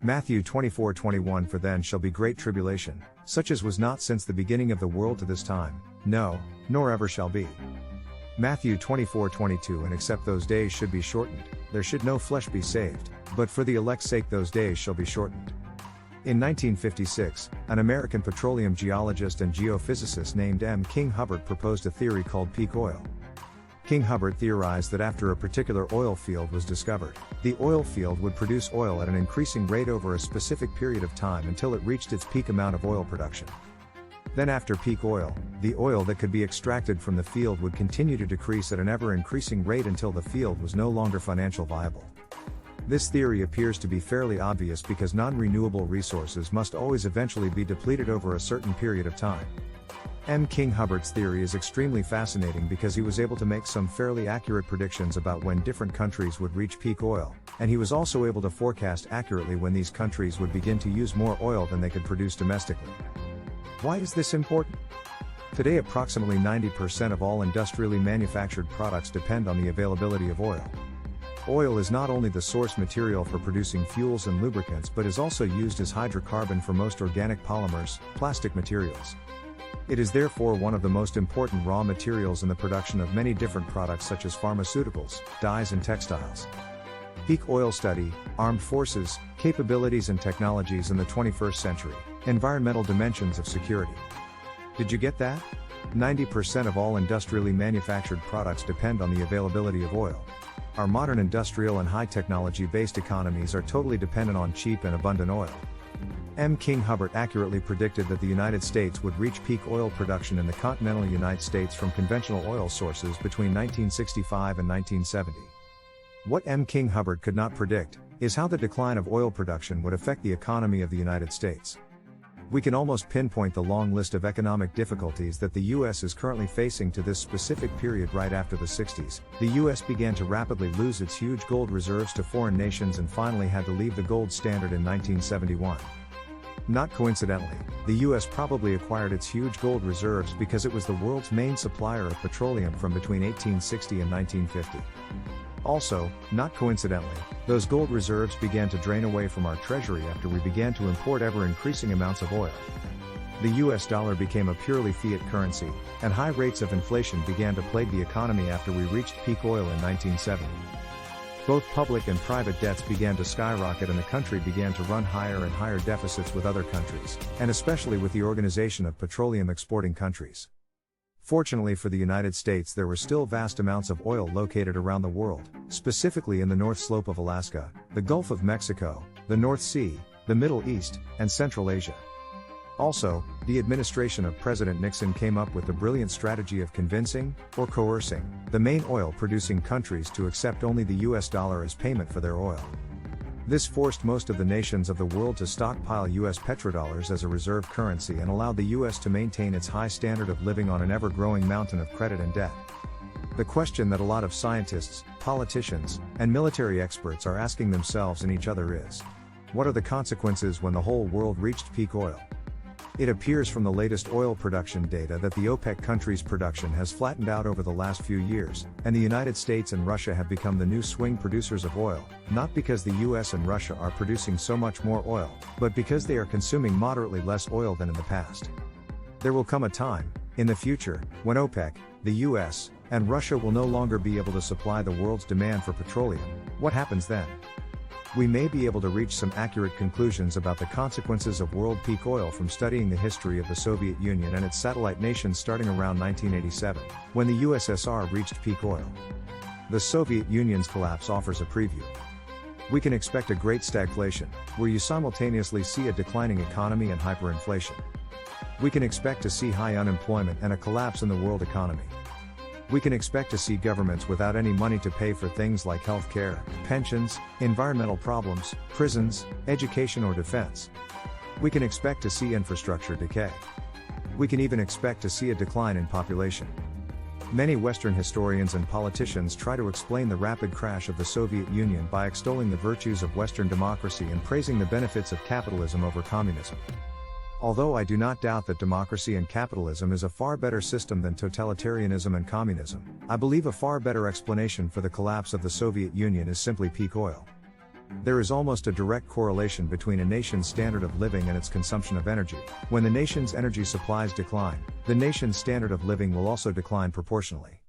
Matthew 24:21 For then shall be great tribulation, such as was not since the beginning of the world to this time, no, nor ever shall be. Matthew 24:22 And except those days should be shortened, there should no flesh be saved, but for the elect's sake those days shall be shortened. In 1956, an American petroleum geologist and geophysicist named M. King Hubbert proposed a theory called peak oil. King Hubbert theorized that after a particular oil field was discovered, the oil field would produce oil at an increasing rate over a specific period of time until it reached its peak amount of oil production. Then after peak oil, the oil that could be extracted from the field would continue to decrease at an ever-increasing rate until the field was no longer financially viable. This theory appears to be fairly obvious because non-renewable resources must always eventually be depleted over a certain period of time. M. King Hubbert's theory is extremely fascinating because he was able to make some fairly accurate predictions about when different countries would reach peak oil, and he was also able to forecast accurately when these countries would begin to use more oil than they could produce domestically. Why is this important? Today approximately 90% of all industrially manufactured products depend on the availability of oil. Oil is not only the source material for producing fuels and lubricants but is also used as hydrocarbon for most organic polymers, plastic materials. It is therefore one of the most important raw materials in the production of many different products such as pharmaceuticals, dyes and textiles. Peak oil study, armed forces, capabilities and technologies in the 21st century, environmental dimensions of security. Did you get that? 90% of all industrially manufactured products depend on the availability of oil. Our modern industrial and high technology-based economies are totally dependent on cheap and abundant oil. M. King Hubbert accurately predicted that the United States would reach peak oil production in the continental United States from conventional oil sources between 1965 and 1970. What M. King Hubbert could not predict is how the decline of oil production would affect the economy of the United States. We can almost pinpoint the long list of economic difficulties that the U.S. is currently facing to this specific period. Right after the 60s, the U.S. began to rapidly lose its huge gold reserves to foreign nations and finally had to leave the gold standard in 1971. Not coincidentally, the U.S. probably acquired its huge gold reserves because it was the world's main supplier of petroleum from between 1860 and 1950. Also, not coincidentally, those gold reserves began to drain away from our treasury after we began to import ever-increasing amounts of oil. The US dollar became a purely fiat currency, and high rates of inflation began to plague the economy after we reached peak oil in 1970. Both public and private debts began to skyrocket and the country began to run higher and higher deficits with other countries, and especially with the Organization of Petroleum Exporting Countries. Fortunately for the United States, there were still vast amounts of oil located around the world, specifically in the North Slope of Alaska, the Gulf of Mexico, the North Sea, the Middle East, and Central Asia. Also, the administration of President Nixon came up with the brilliant strategy of convincing, or coercing, the main oil-producing countries to accept only the US dollar as payment for their oil. This forced most of the nations of the world to stockpile US petrodollars as a reserve currency and allowed the US to maintain its high standard of living on an ever-growing mountain of credit and debt. The question that a lot of scientists, politicians, and military experts are asking themselves and each other is, what are the consequences when the whole world reached peak oil? It appears from the latest oil production data that the OPEC countries' production has flattened out over the last few years, and the United States and Russia have become the new swing producers of oil, not because the US and Russia are producing so much more oil, but because they are consuming moderately less oil than in the past. There will come a time, in the future, when OPEC, the US, and Russia will no longer be able to supply the world's demand for petroleum. What happens then? We may be able to reach some accurate conclusions about the consequences of world peak oil from studying the history of the Soviet Union and its satellite nations starting around 1987, when the USSR reached peak oil. The Soviet Union's collapse offers a preview. We can expect a great stagflation, where you simultaneously see a declining economy and hyperinflation. We can expect to see high unemployment and a collapse in the world economy. We can expect to see governments without any money to pay for things like health care, pensions, environmental problems, prisons, education or defense. We can expect to see infrastructure decay. We can even expect to see a decline in population. Many Western historians and politicians try to explain the rapid crash of the Soviet Union by extolling the virtues of Western democracy and praising the benefits of capitalism over communism. Although I do not doubt that democracy and capitalism is a far better system than totalitarianism and communism, I believe a far better explanation for the collapse of the Soviet Union is simply peak oil. There is almost a direct correlation between a nation's standard of living and its consumption of energy. When the nation's energy supplies decline, the nation's standard of living will also decline proportionally.